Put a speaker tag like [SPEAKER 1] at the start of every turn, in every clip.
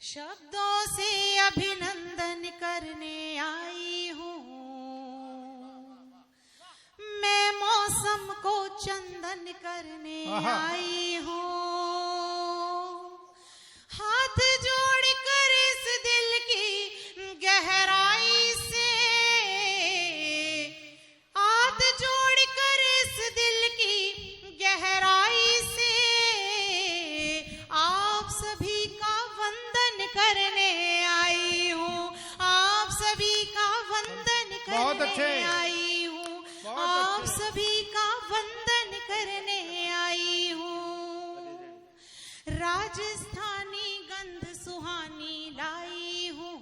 [SPEAKER 1] शब्दों से अभिनंदन करने आई हूँ, मैं मौसम को चंदन करने आई हूँ। हाथ जोड़कर इस दिल की गहराई से, हाथ जोड़कर इस दिल की गहराई से आप सभी का वंदन करने आई हूँ, आप सभी का वंदन करने आई हूँ, आप सभी का वंदन करने आई हूँ। राजस्थानी गंध सुहानी लाई हूँ,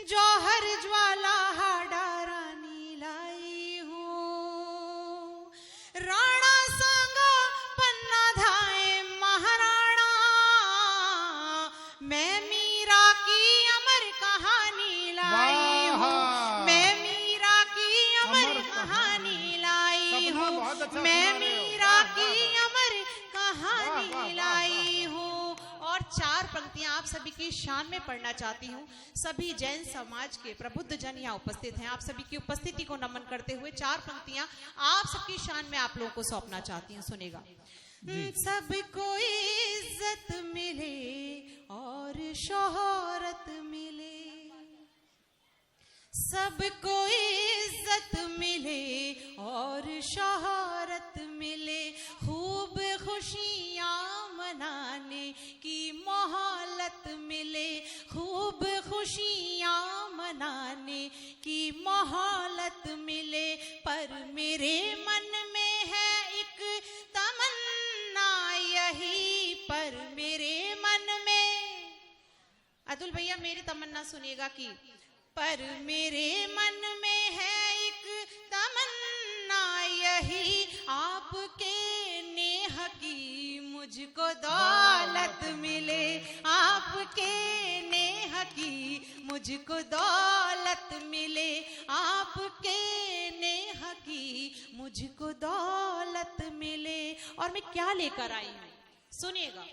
[SPEAKER 1] जौहर ज्वाला हाडा रानी लाई हूँ। राणा सांगा पन्ना धाए महाराणा, मैं मीरा की अमर कहानी लाई हूँ, मैं मीरा की अमर कहानी लाई हूँ, मैं मीरा की अमर कहानी लाई हूँ। और चार पंक्तियां आप सभी की शान में पढ़ना चाहती हूँ। सभी जैन समाज के प्रबुद्ध जन यहाँ उपस्थित हैं, आप सभी की उपस्थिति को नमन करते हुए चार पंक्तियां आप सबकी शान में आप लोगों को सौंपना चाहती हूँ। सुनेगा। सबको इज्जत मिले और शोहरत मिले, सबको इज्जत मिले और शोहरत मिले, खूब खुशियाँ मनाने की मोहलत मिले, खूब खुशियाँ मनाने की मोहलत मिले। पर मेरे मन में है एक तमन्ना यही, पर मेरे मन में, अतुल भैया मेरी तमन्ना सुनिएगा कि पर मेरे मन में है एक तमन्ना यही, आपके नेह की मुझको दौलत मिले, आपके नेह की मुझको दौलत मिले, आपके नेह की मुझको दौलत मिले। और मैं क्या लेकर आई हूँ सुनिएगा।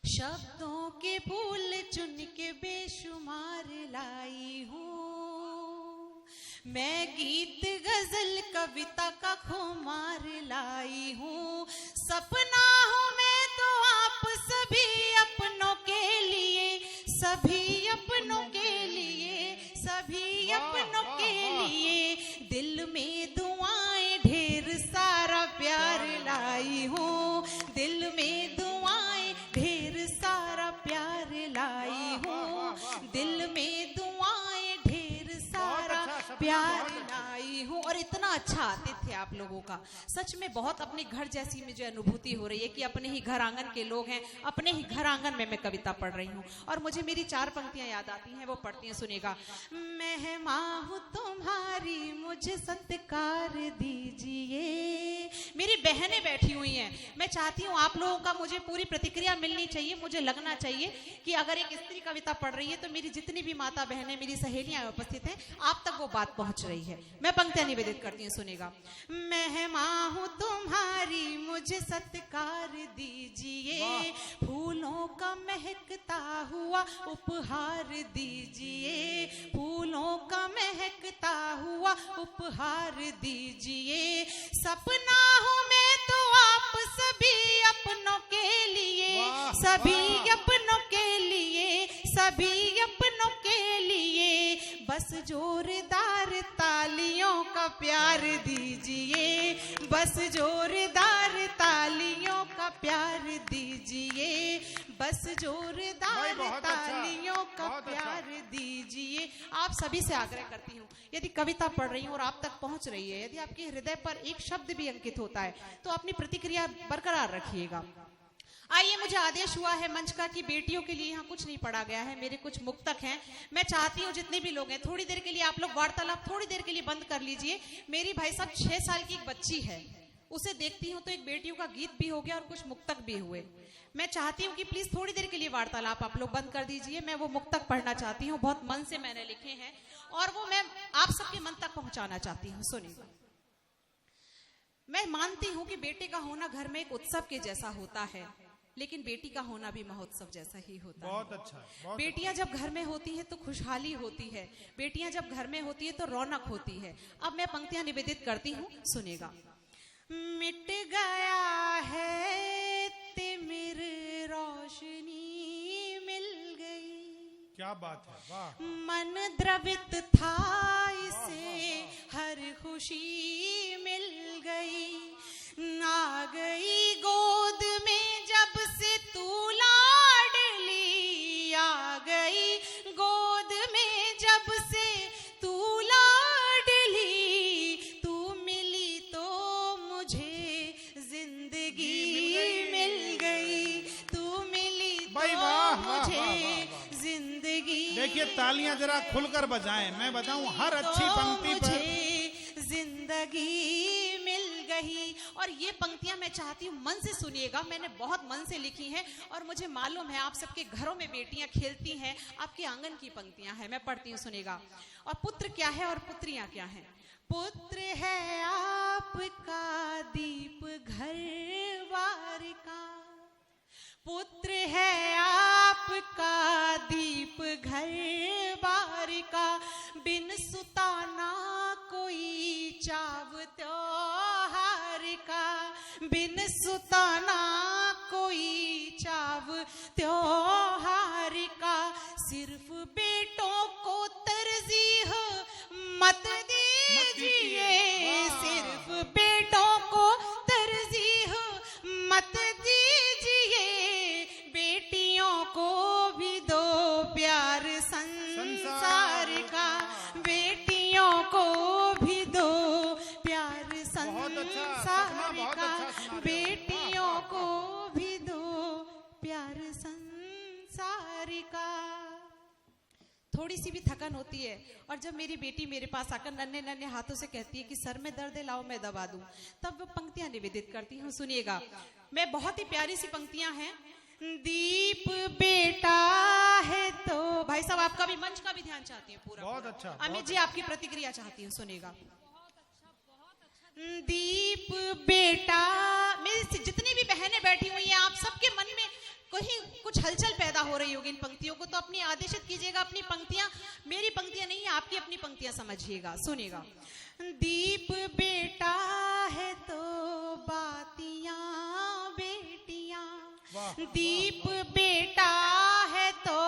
[SPEAKER 1] शब्दों के फूल चुन के बेशुमार लाई हूँ, मैं गीत गजल कविता का खुमार लाई हूँ। सपना हूँ मैं तो आप सभी अपनों के लिए, सभी अपनों के लिए, सभी अपनों के लिए, दिल में दुआएं ढेर सारा प्यार लाई हूँ, दिल में दुआएं ढेर सारा प्यार लाई हूँ, दिल में दुआएं ढेर सारा प्यार लाई हूँ। और इतना अच्छा आतिथ्य आप लोगों का, सच में बहुत अपने घर जैसी मुझे अनुभूति हो रही है कि अपने ही घर आंगन के लोग हैं, अपने ही घर आंगन में मैं कविता पढ़ रही हूँ। और मुझे मेरी चार पंक्तियां याद आती हैं, वो पढ़ती हैं, सुनिएगा। मेहमान हूँ तुम्हारी मुझे सत्कार दीजिए। मेरी बहनें बैठी हुई हैं, मैं चाहती हूँ आप लोगों का मुझे पूरी प्रतिक्रिया मिलनी चाहिए, मुझे लगना चाहिए कि अगर एक स्त्री कविता पढ़ रही है तो मेरी जितनी भी माता बहनें, मेरी सहेलियां उपस्थित हैं, आप तक वो बात पहुंच रही है। मैं पंक्तियां निवेदित करती हूँ, सुनेगा। मेहमान हूँ तुम्हारी मुझे सत्कार दीजिए, फूलों का महकता हुआ उपहार दीजिए, फूलों का महकता हुआ उपहार दीजिए। सपना हूँ मैं तो आप सभी अपनों के लिए, सभी अपनों के लिए, सभी अपनों के लिए, बस जोरदार तालियों का प्यार दीजिए, बस जोरदार तालियों का प्यार दीजिए, बस जोरदार तालियों का प्यार दीजिए। आप सभी से आग्रह करती हूँ, यदि कविता पढ़ रही हूँ और आप तक पहुँच रही है, यदि आपके हृदय पर एक शब्द भी अंकित होता है तो अपनी प्रतिक्रिया बरकरार रखिएगा। आइए, मुझे आदेश हुआ है मंच का कि बेटियों के लिए यहाँ कुछ नहीं पढ़ा गया है, मेरे कुछ मुक्तक हैं। मैं चाहती हूँ जितने भी लोग हैं थोड़ी देर के लिए आप लोग वार्तालाप थोड़ी देर के लिए बंद कर लीजिए। मेरी भाई साहब 6 साल की एक बच्ची है, उसे देखती हूँ तो एक बेटियों का गीत भी हो गया और कुछ मुक्तक भी हुए। मैं चाहती हूँ कि प्लीज थोड़ी देर के लिए वार्तालाप आप लोग बंद कर दीजिए। मैं वो मुक्तक पढ़ना चाहती हूँ, बहुत मन से मैंने लिखे हैं और वो मैं आप सबके मन तक पहुंचाना चाहती हूँ। सुनिए। मैं मानती हूं कि बेटे का होना घर में एक उत्सव के जैसा होता है। लेकिन बेटी का होना भी महोत्सव जैसा ही होता
[SPEAKER 2] बहुत
[SPEAKER 1] है।
[SPEAKER 2] अच्छा है।
[SPEAKER 1] बेटियां जब घर में होती हैं तो खुशहाली होती है, बेटियां जब घर में होती है तो रौनक होती है। अब मैं पंक्तियां निवेदित करती हूँ, सुनेगा। मिट गया है तिमिर, रोशनी मिल गई।
[SPEAKER 2] क्या बात है, वाह।
[SPEAKER 1] मन द्रवित था इसे, हर खुशी मिल गई। आ गई गोद में जब से तू लाडली, आ गई गोद में जब से तू लाडली। तू मिली तो मुझे जिंदगी मिल गई, तू मिली तो मुझे जिंदगी।
[SPEAKER 2] देखिए तालियां जरा खुलकर बजाएं। मैं बताऊं हर अच्छी पंक्ति पर
[SPEAKER 1] मुझे जिंदगी मिल गई। और ये पंक्तियां मैं चाहती हूँ मन से सुनिएगा, मैंने बहुत मन से लिखी हैं और मुझे मालूम है आप सबके घरों में बेटियां खेलती हैं, आपके आंगन की पंक्तियां हैं। मैं पढ़ती हूँ, सुनिएगा। और पुत्र क्या है और पुत्रियां क्या हैं। पुत्र है आपका दीप घर बार का, पुत्र है आपका दीप घर बार का। बिन सुताना कोई चाव त्योहार का, बिन सुताना कोई चाव त्योहार का। सिर्फ बेटों को तरजीह मत दीजिए, सिर्फ बेटों को तरजीह मत दीजिए। बेटियों को भी दो प्यार संसार का, बेटियों को भी दो प्यार संसार का, बेटियों को भी दो प्यार संसार का। थोड़ी सी भी थकन होती है और जब मेरी बेटी मेरे पास आकर नन्हे नन्हे हाथों से कहती है कि सर में दर्द है, लाओ मैं दबा दूं, तब वो पंक्तियां निवेदित करती हूँ, सुनिएगा। मैं बहुत ही प्यारी सी पंक्तियां हैं। दीप बेटा है तो, भाई साहब आपका भी मंच का भी ध्यान चाहती हूँ पूरा।
[SPEAKER 2] बहुत अच्छा।
[SPEAKER 1] अमित जी आपकी प्रतिक्रिया चाहती हूँ, सुनेगा। दीप बेटा, मेरी जितनी भी बहनें बैठी हुई हैं, आप सबके मन में कहीं कुछ हलचल पैदा हो रही होगी इन पंक्तियों को, तो अपनी आदेशित कीजिएगा। अपनी पंक्तियां, मेरी पंक्तियां नहीं है, आपकी अपनी पंक्तियां समझिएगा, सुनिएगा। दीप बेटा है तो बातियां बेटियां, दीप बेटा है तो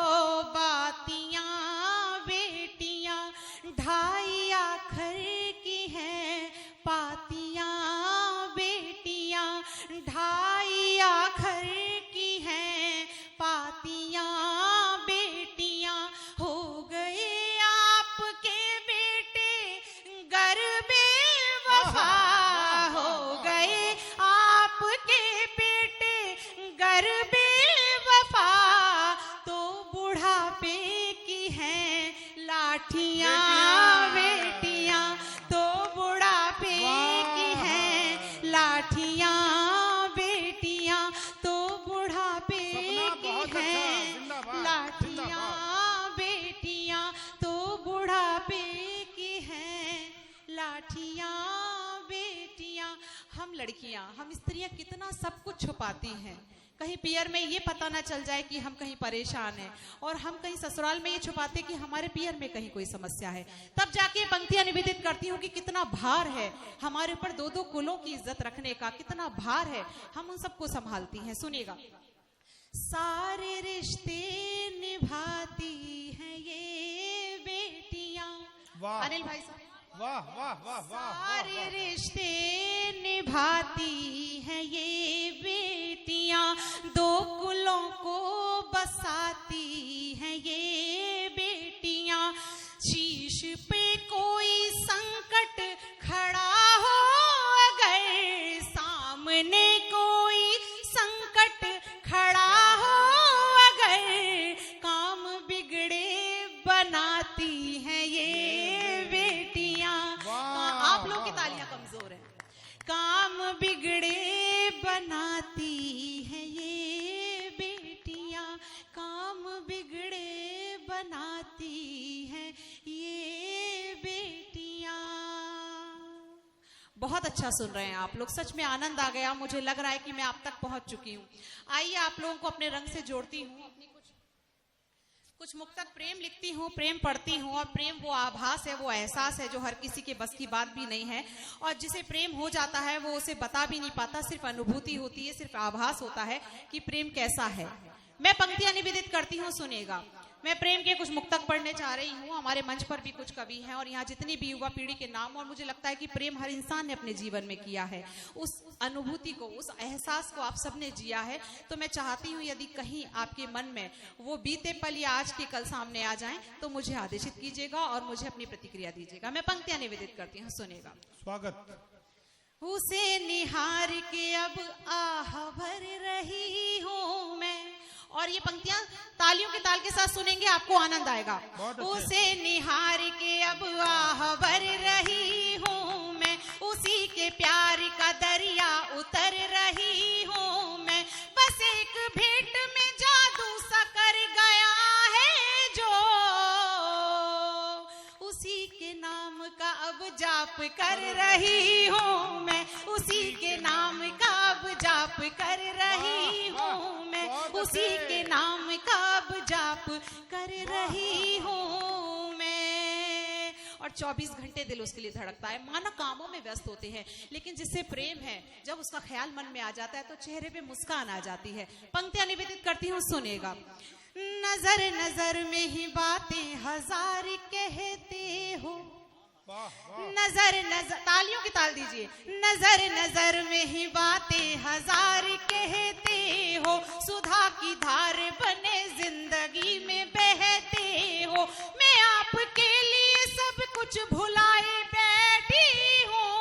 [SPEAKER 1] बातियां बेटियां। ढाई आखर की हैं पातियां बेटियां, ढाई आखर की हैं पातियां बेटियां। हो गए आपके बेटे गरबे वफा, हो गए आपके बेटे गरबे वफा। तो बुढ़ापे की हैं लाठियां बेटियां, तो बुढ़ापे की हैं लाठियां बेटियां, तो बुढ़ापे की हैं लाठियां बेटियां, तो बुढ़ापे की हैं लाठियां बेटियां। हम लड़कियां, हम स्त्रियां कितना सब कुछ छुपाती हैं। कहीं पियर में ये पता ना चल जाए कि हम कहीं परेशान हैं, और हम कहीं ससुराल में ये छुपाते कि हमारे पियर में कहीं कोई समस्या है। तब जाके पंक्तियां निवेदित करती हूँ कि कितना भार है हमारे ऊपर, दो दो कुलों की इज्जत रखने का कितना भार है, हम उन सबको संभालती हैं, सुनिएगा। सारे रिश्ते निभाती हैं ये बेटियां। अनिल भाई साहब,
[SPEAKER 2] वाह वाह वाह वाह।
[SPEAKER 1] सारे रिश्ते निभाती हैं ये बेटियां, दो कुलों को बसाती हैं ये बेटियां। शीश पे कोई संकट खड़ा हो अगर, सामने कोई संकट खड़ा हो अगर, काम बिगड़े बनाती हैं ये बेटियां। आप लोगों की तालियां कमजोर हैं। काम बिगड़े बनाती हैं ये बेटियां, काम बिगड़े बनाती हैं ये बेटियां। बहुत अच्छा सुन रहे हैं आप लोग, सच में आनंद आ गया। मुझे लग रहा है कि मैं आप तक पहुंच चुकी हूँ। आइए आप लोगों को अपने रंग से जोड़ती हूँ। अपनी कुछ मुक्तक प्रेम लिखती हूँ, प्रेम पढ़ती हूँ। और प्रेम वो आभास है, वो एहसास है जो हर किसी के बस की बात भी नहीं है। और जिसे प्रेम हो जाता है वो उसे बता भी नहीं पाता, सिर्फ अनुभूति होती है, सिर्फ आभास होता है कि प्रेम कैसा है। मैं पंक्तियां निवेदित करती हूँ, सुनिएगा। मैं प्रेम के कुछ मुक्तक पढ़ने जा रही हूँ। हमारे मंच पर भी कुछ कवि हैं और यहाँ जितनी भी युवा पीढ़ी के नाम, और मुझे लगता है कि प्रेम हर इंसान ने अपने जीवन में किया है। उस अनुभूति को, उस एहसास को आप सबने जिया है। तो मैं चाहती हूँ यदि कहीं आपके मन में वो बीते पल या आज के कल सामने आ जाएं तो मुझे आदेशित कीजिएगा और मुझे अपनी प्रतिक्रिया दीजिएगा। मैं पंक्तियां निवेदित करती हूँ, सुनेगा।
[SPEAKER 2] स्वागत।
[SPEAKER 1] उसे निहार के अब आह भर रही हूँ मैं। और ये पंक्तियां तालियों के ताल के साथ सुनेंगे, आपको आनंद आएगा। उसे निहार के अब आह भर रही हूँ मैं, उसी के प्यार का दरिया उतर रही हूँ मैं। बस एक भेंट में जादू सा कर गया है जो, उसी के नाम का अब जाप कर रही हूँ मैं, उसी के नाम का अब जाप कर रही हूँ मैं, उसी के नाम का अब जाप कर रही हूँ मैं। और 24 घंटे दिल उसके लिए धड़कता है। मानव कामों में व्यस्त होते हैं, लेकिन जिससे प्रेम है, जब उसका ख्याल मन में आ जाता है तो चेहरे पे मुस्कान आ जाती है। पंक्तियां निवेदित करती हूँ, सुनेगा। नजर नजर में ही बातें हजार कहते हो, नजर नजर, तालियों की ताल दीजिए। नजर नजर में ही बातें हजार कहते हो, सुधा की धार बने जिंदगी में बहते हो। मैं आपके लिए सब कुछ भुलाए बैठी हूँ,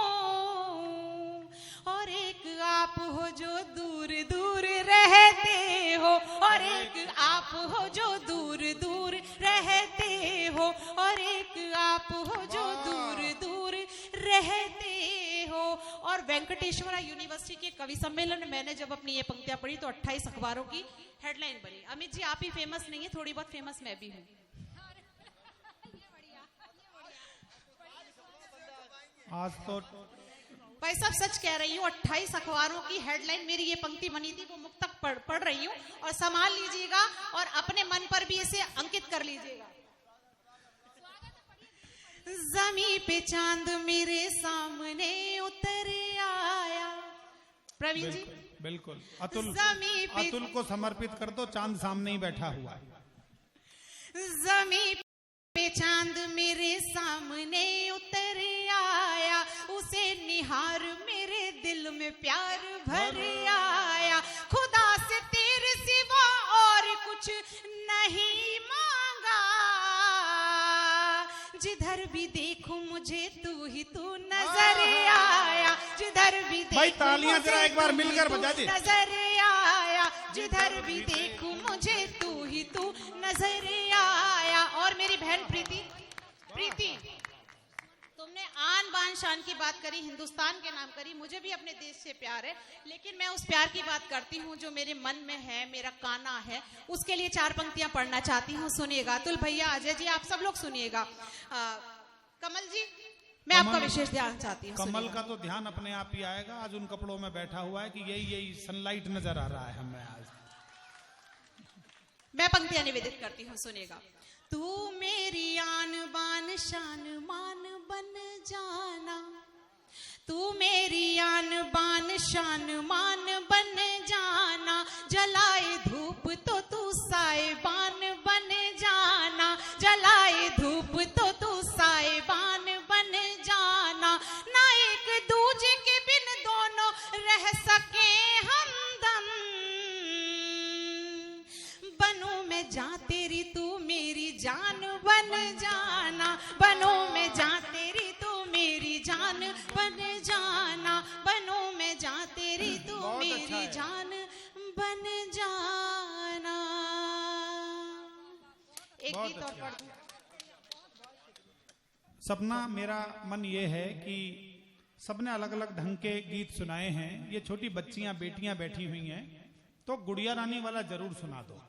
[SPEAKER 1] और एक आप हो जो दूर दूर रहते हो, और एक आप हो जो दूर दूर रहते हो, और एक आप हो जो दूर दूर रहते हो। और वेंकटेश्वरा यूनिवर्सिटी के कवि सम्मेलन में मैंने जब अपनी ये पंक्तियां पढ़ी तो 28 अखबारों की हेडलाइन बनी। अमित जी, आप ही फेमस नहीं है, थोड़ी बहुत फेमस मैं भी हूँ।
[SPEAKER 2] आज तो
[SPEAKER 1] भाई साहब सच कह रही हूँ, 28 अखबारों की हेडलाइन मेरी ये पंक्ति बनी थी, वो मुक्तक पढ़ रही हूँ। और संभाल लीजिएगा और अपने मन पर भी इसे अंकित कर लीजिएगा। ज़मीं पे चांद मेरे सामने उतर आया। प्रवीण जी
[SPEAKER 2] बिल्कुल। अतुल को समर्पित कर दो, चांद सामने ही बैठा हुआ है।
[SPEAKER 1] ज़मीं पे चांद मेरे सामने उतर आया, उसे निहार मेरे दिल में प्यार भर आया। खुदा से तेरे सिवा और कुछ नहीं मांगा, जिधर भी देखूं मुझे तू ही तू नजर आया, जिधर भी
[SPEAKER 2] भाई तालियां जरा एक बार मिलकर बजा दे।
[SPEAKER 1] नजर आया, जिधर भी देखूं मुझे तू ही तू नजर आया। और मेरी बहन प्रीति, तुमने आन बान शान की बात करी, हिंदुस्तान के नाम करी। मुझे भी अपने देश से प्यार है, लेकिन मैं उस प्यार की बात करती हूँ जो मेरे मन में है, मेरा काना है। उसके लिए 4 पंक्तियां पढ़ना चाहती हूँ, सुनिएगा। अतुल भैया, अजय जी, आप सब लोग सुनिएगा। कमल जी, मैं आपका विशेष ध्यान चाहती हूँ।
[SPEAKER 2] कमल का तो ध्यान अपने आप ही आएगा, आज उन कपड़ों में बैठा हुआ है कि यही सनलाइट नजर आ रहा है हमें आज।
[SPEAKER 1] मैं पंक्तियां निवेदित करती हूँ, सुनिएगा। तू मेरी आन बान शान मान बन जाना, तू मेरी आन बान शान मान बन जाना। जलाए धूप तो तू साएबान बन जाना, जलाए धूप तो तू साएबान बन जाना। ना एक दूजे के बिन दोनों रह सके हमदम, बनूं मैं जान तेरी तू मेरी जान बन जाना, बनूं मैं जान तेरी तू मेरी जान बन जाना, बनूं मैं जान तेरी तू मेरी जान बन जाना। एक गीत और पढ़ दूं।
[SPEAKER 2] सपना, मेरा मन ये है कि सबने अलग अलग ढंग के गीत सुनाए हैं। ये छोटी बच्चियां, बेटियां बैठी हुई हैं, तो गुड़िया रानी वाला जरूर सुना दो।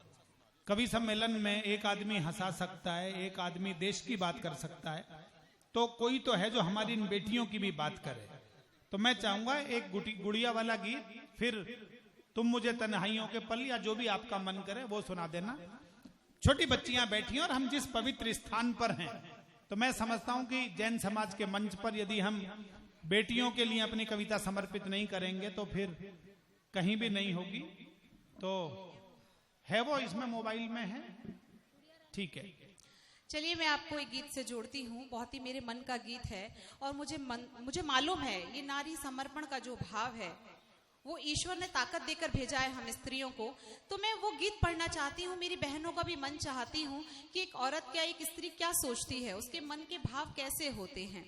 [SPEAKER 2] कवि सम्मेलन में एक आदमी हंसा सकता है, एक आदमी देश की बात कर सकता है, तो कोई तो है जो हमारी इन बेटियों की भी बात करे। तो मैं चाहूंगा एक गुड़िया वाला गीत, फिर तुम मुझे तन्हाइयों के पल या जो भी आपका मन करे वो सुना देना। छोटी बच्चियां बैठी हैं और हम जिस पवित्र स्थान पर हैं, तो मैं समझता हूं कि जैन समाज के मंच पर यदि हम बेटियों के लिए अपनी कविता समर्पित नहीं करेंगे तो फिर कहीं भी नहीं होगी। तो है वो इसमें मोबाइल में है, ठीक है।
[SPEAKER 1] चलिए मैं आपको एक गीत से जोड़ती हूँ, बहुत ही मेरे मन का गीत है और मुझे मालूम है ये नारी समर्पण का जो भाव है वो ईश्वर ने ताकत देकर भेजा है हम स्त्रियों को। तो मैं वो गीत पढ़ना चाहती हूँ, मेरी बहनों का भी मन चाहती हूँ कि एक औरत क्या, एक स्त्री क्या सोचती है, उसके मन के भाव कैसे होते हैं।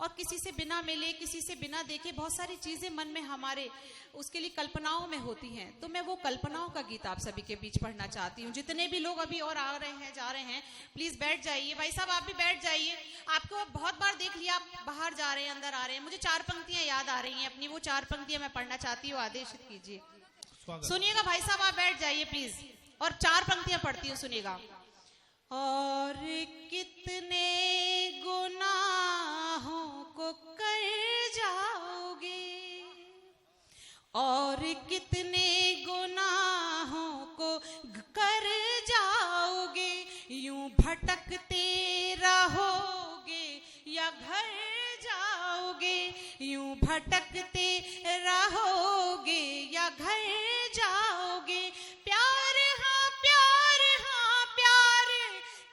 [SPEAKER 1] और किसी से बिना मिले, किसी से बिना देखे बहुत सारी चीजें मन में हमारे उसके लिए कल्पनाओं में होती हैं। तो मैं वो कल्पनाओं का गीत आप सभी के बीच पढ़ना चाहती हूँ। जितने भी लोग अभी और आ रहे हैं, जा रहे हैं, प्लीज बैठ जाइए। भाई साहब आप भी बैठ जाइए। आपको बहुत बार देख लिया, आप बाहर जा रहे हैं, अंदर आ रहे हैं। मुझे 4 पंक्तियां याद आ रही हैं अपनी, वो 4 पंक्तियां मैं पढ़ना चाहती हूँ, आदेशित कीजिए। सुनिएगा भाई साहब, आप बैठ जाइए प्लीज, और 4 पंक्तियां पढ़ती हूँ, सुनिएगा। और कितने गुनाहों को कर जाओगे, और कितने गुनाहों को कर जाओगे, यूं भटकते रहोगे या घर जाओगे, यूं भटकते रहोगे या घर जाओगे। प्यार हाँ प्यार, हाँ प्यार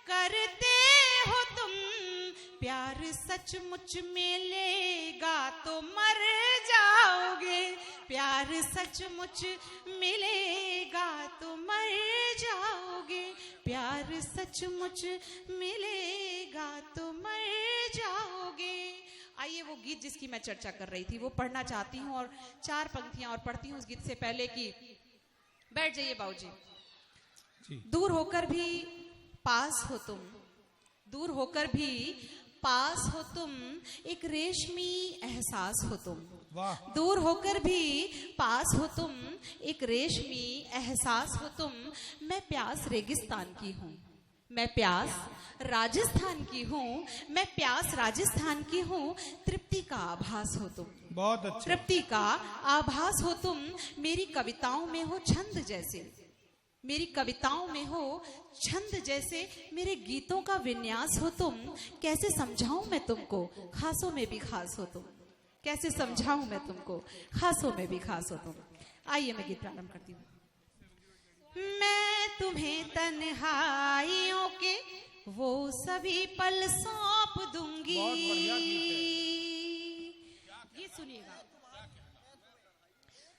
[SPEAKER 1] करते हो तुम, प्यार सचमुच मिलेगा तो मर जाओगे, प्यार सचमुच मिलेगा तो मर जाओगे, प्यार सचमुच मिलेगा तो मर जाओगे। आइए वो गीत जिसकी मैं चर्चा कर रही थी वो पढ़ना चाहती हूँ, और 4 पंक्तियां और पढ़ती हूँ उस गीत से पहले कि बैठ जाइए बाबूजी। दूर होकर भी पास हो तुम, दूर होकर भी पास हो तुम, एक रेशमी एहसास हो तुम। दूर होकर भी पास हो तुम, एक रेशमी एहसास हो तुम। मैं प्यास रेगिस्तान की हूँ, मैं प्यास राजस्थान की हूँ, मैं प्यास राजस्थान की हूँ। तृप्ति का आभास हो तुम,
[SPEAKER 2] बहुत अच्छा।
[SPEAKER 1] तृप्ति का आभास हो तुम। मेरी कविताओं में हो छंद जैसे, मेरी कविताओं में हो छंद जैसे, मेरे गीतों का विन्यास हो तुम। कैसे समझाऊं मैं तुमको, खासों में भी खास हो तुम, कैसे समझाऊं मैं तुमको, खासों में भी खास हो तुम। आइए मैं गीत प्रारंभ करती हूँ। मैं तुम्हें तन्हाइयों के वो सभी पल सौंप दूंगी।
[SPEAKER 2] बहुत बढ़िया
[SPEAKER 1] गीत सुनिएगा।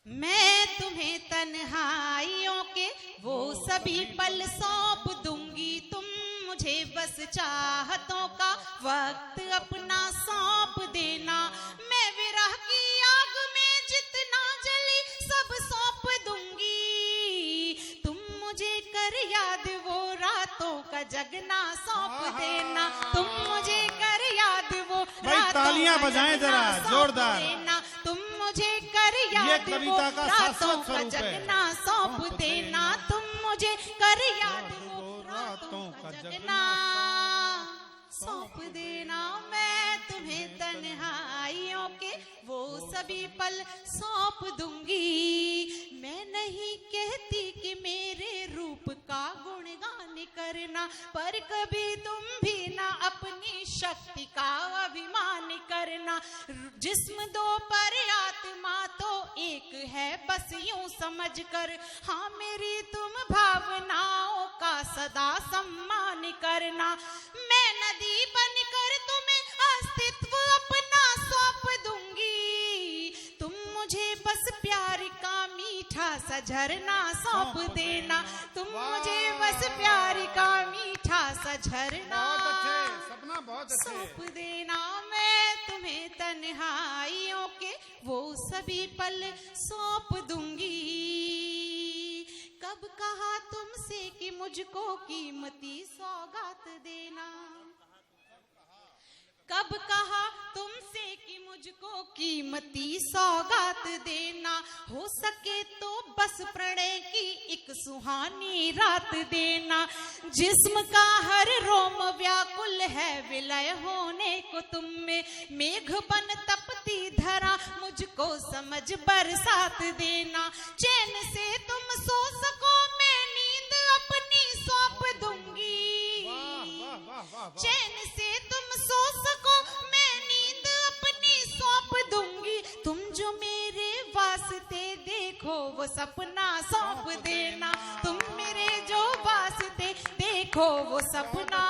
[SPEAKER 1] मैं तुम्हें तन्हाइयों के वो सभी पल सौंप दूंगी। तुम मुझे बस चाहतों का वक्त अपना सौंप देना। मैं विरह की आग में जितना जली सब सौंप दूंगी। तुम मुझे कर याद वो रातों का जगना सौंप देना। तुम मुझे कर याद वो
[SPEAKER 2] तालियां बजाएं जरा जोरदार।
[SPEAKER 1] तुम मुझे कर याद वो रातों का जगना सौंप देना। तुम मुझे कर याद वो रातों का जगना सौंप देना। मैं तुम्हें तन्हाइयों के वो सभी पल सौंप दूंगी। मैं नहीं कहती कि मेरे रूप का गुणगान करना, पर कभी तुम भी ना अपनी शक्ति का अभिमान करना। जिस्म दो पर आत्मा तो एक है बस यूं समझ कर। हाँ मेरी तुम भावनाओं का सदा सम्मान करना। मैं नदी बनकर तुम्हें अस्तित्व अपना सौंप दूंगी। तुम मुझे बस प्यार का मीठा सा झरना सौंप देना। तुम मुझे बस प्यार का मीठा सा झरना सौंप देना। मैं तुम्हें तन्हाइयों के वो सभी पल सौंप दूंगी। कब कहा तुमसे कि मुझको कीमती सौगात देना। कब कहा तुमसे कि मुझको कीमती सौगात देना। हो सके तो बस प्रणय की एक सुहानी रात देना। जिस्म का हर रोम व्याकुल है विलय होने को तुम में। मेघ बन तपती बरसती धरा मुझको समझ बरसात देना। चैन से तुम सो सको मैं नींद अपनी सौंप दूंगी। चैन से तुम सो सको मैं नींद अपनी सौंप दूंगी। तुम जो मेरे वास्ते देखो वो सपना सौंप देना। तुम मेरे जो वास्ते देखो वो सपना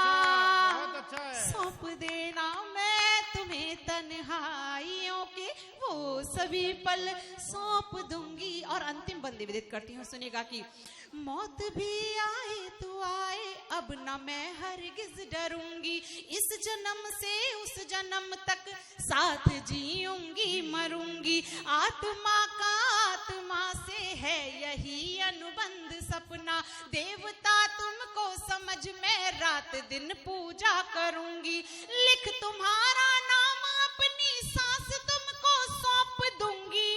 [SPEAKER 1] सौंप देना। मैं तुम्हें तन्हाइयों के वो सभी पल सौंप दूंगी। और अंतिम बंदी विदित करती हूँ, सुनिएगा कि मौत भी आए तो आए अब न मैं हरगिज डरूंगी। इस जन्म से उस जन्म तक साथ जीऊंगी मरूंगी। आत्मा का आत्मा से है यही अनुबंध सपना। देवता तुमको समझ मैं रात दिन पूजा करूंगी। लिख तुम्हारा नाम अपनी सांस तुमको सौंप दूंगी।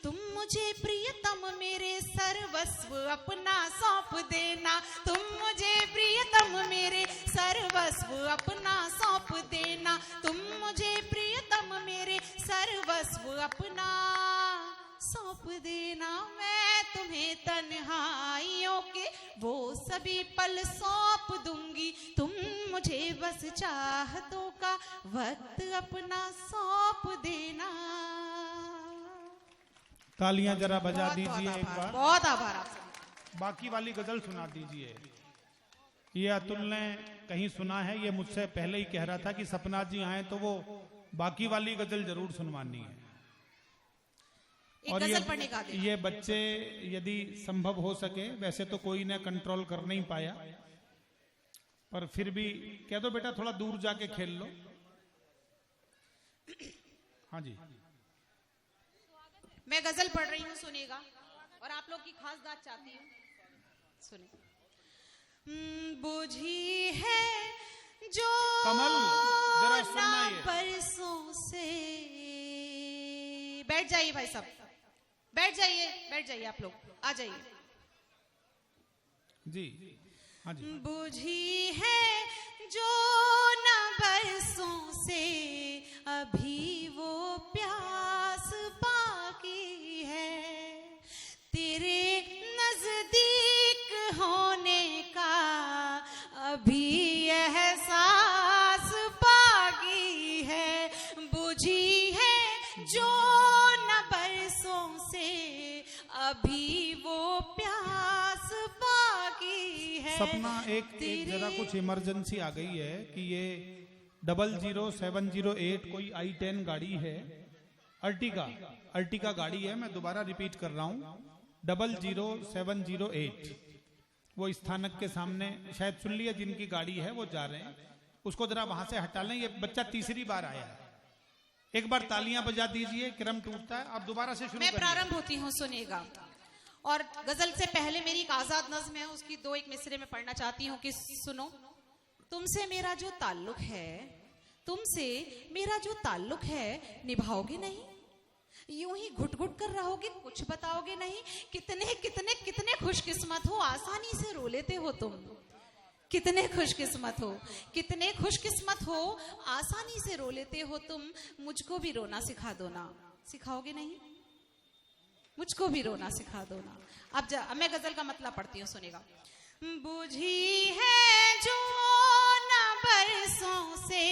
[SPEAKER 1] तुम मुझे प्रियतम मेरे सर्वस्व अपना सौंप देना। तुम मुझे प्रियतम मेरे सर्वस्व अपना सौंप देना। तुम मुझे प्रियतम मेरे सर्वस्व अपना सौंप देना। मैं तुम्हें तन्हाइयों के वो सभी पल सौंप दूंगी। तुम मुझे बस चाहतों का वक्त अपना सौंप देना।
[SPEAKER 2] तालियां जरा बजा दीजिए एक बार।
[SPEAKER 1] बहुत आभार आप सभी।
[SPEAKER 2] बाकी वाली गजल सुना दीजिए। ये अतुल ने कहीं सुना है, ये मुझसे पहले ही कह रहा था कि सपना जी आए तो वो बाकी वाली गजल जरूर सुनवानी है।
[SPEAKER 1] और
[SPEAKER 2] ये बच्चे यदि संभव हो सके, वैसे तो कोई ने कंट्रोल कर नहीं पाया, पर फिर भी कह दो बेटा थोड़ा दूर जाके खेल लो। हाँ जी,
[SPEAKER 1] मैं गजल पढ़ रही हूँ, सुनेगा और आप लोग की खास बात चाहती हूँ, सुने। बुझी है जो
[SPEAKER 2] कमल जरा सुनना ये।
[SPEAKER 1] परसों से बैठ जाइए भाई साहब, बैठ जाइए आप लोग, आ जाइए
[SPEAKER 2] जी। हाँ जी।
[SPEAKER 1] बुझी है जो न बरसों से अभी वो प्यास बाकी है। तेरे नजदीक होने का अभी एहसास बाकी है। बुझी है जो न बरसों से अभी वो प्यास बाकी है।
[SPEAKER 2] सपना एक जरा कुछ इमरजेंसी आ गई है कि ये 00708 कोई i10 गाड़ी है, अर्टिगा गाड़ी है। मैं दोबारा रिपीट कर रहा हूँ, 00708। वो स्थानक के सामने शायद सुन लिया, जिनकी गाड़ी है वो जा रहे हैं, उसको जरा वहां से हटा लें। ये बच्चा तीसरी बार आया है। एक बार तालियां बजा दीजिए, क्रम टूटता है। अब दोबारा से शुरू
[SPEAKER 1] मैं प्रारंभ होती हूँ, सुनिएगा। और गजल से पहले मेरी एक आजाद नज्म है, उसकी दो एक मिसरे में पढ़ना चाहती हूँ कि सुनो। तुमसे मेरा जो ताल्लुक है, तुमसे मेरा जो ताल्लुक है, निभाओगे नहीं? यूं ही घुट घुट कर रहोगे, कुछ बताओगे नहीं? कितने कितने कितने खुशकिस्मत हो, आसानी से रो लेते हो तुम। कितने खुशकिस्मत हो, कितने खुशकिस्मत हो, आसानी से रो लेते हो तुम। मुझको भी रोना सिखा दो ना। सिखाओगे नहीं? मुझको भी रोना सिखा दो ना। अब मैं गजल का मतलब पढ़ती हूँ, सुनेगा। बुझी है जो न बरसों से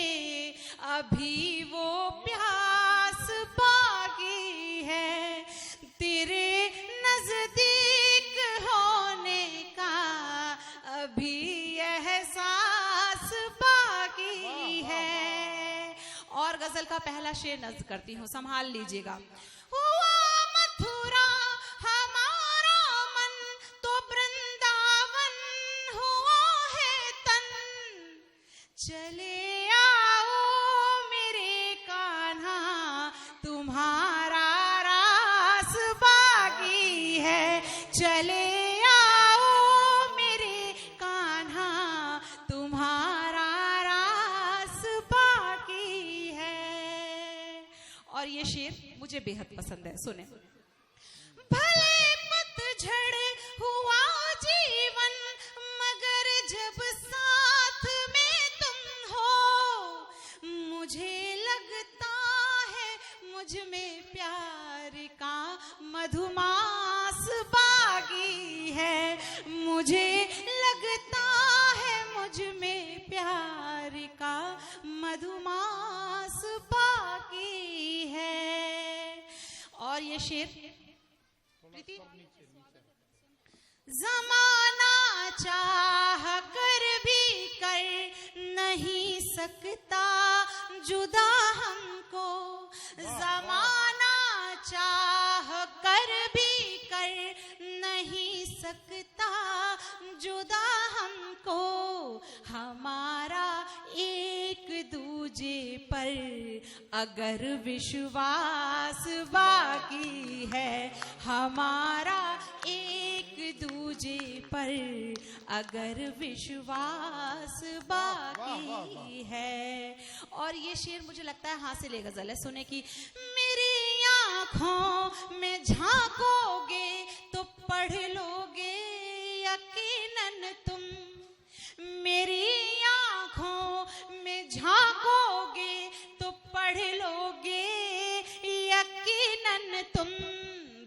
[SPEAKER 1] अभी वो प्यास बाकी है। तेरे नजदीक होने का अभी एहसास बाकी है। और गजल का पहला शेर नज्म करती हूँ, संभाल लीजिएगा। हुआ मथुरा हमारा मन तो वृंदावन हुआ है तन। चले आओ मेरे कान्हा, तुम्हारा रास बाकी है। चले आओ मेरे कान्हा, तुम्हारा रास बाकी है। और ये शेर मुझे बेहद पसंद है, सुने। भले पतझड़ हुआ जीवन, मगर जब साथ में तुम हो, मुझे लगता है मधुमास बाकी है। और ये शेर प्रीति, ज़माना चाह कर भी कर नहीं सकता जुदा हमको, ज़माना चाह कर भी कर नहीं सकता जुदा हमको। हमारा एक दूजे पर अगर विश्वास बाकी है, हमारा एक दूजे पर अगर विश्वास बाकी है। और ये शेर मुझे लगता है हासिल गजल है, सुने की। मेरी आँखों में झांकोगे तो पढ़ लोगे यकीनन तुम, मेरी आँखों में झांकोगे तो पढ़ लोगे यकीनन तुम।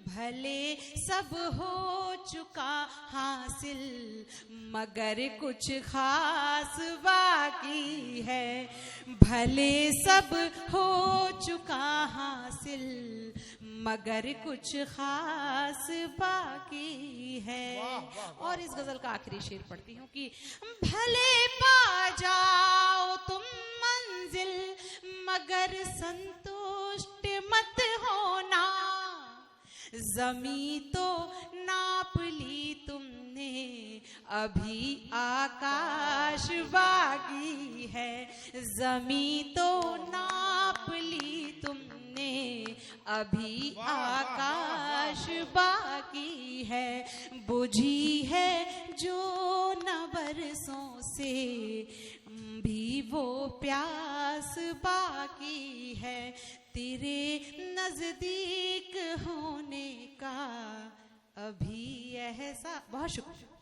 [SPEAKER 1] भले सब हो चुका हासिल मगर कुछ खास बाकी है, भले सब हो चुका हासिल मगर कुछ खास बाकी है। और इस गजल का आखिरी शेर पढ़ती हूँ कि भले पा जाओ तुम मंजिल मगर संतुष्ट मत होना, ज़मीं तो नाप ली तुमने अभी आकाश बाकी है, ज़मीं तो नाप ली तुमने अभी आकाश बाकी है। बुझी है जो न बरसों से भी वो प्यास बाकी है, तेरे नजदीक होने का अभी एहसास। बहुत शुक्रिया।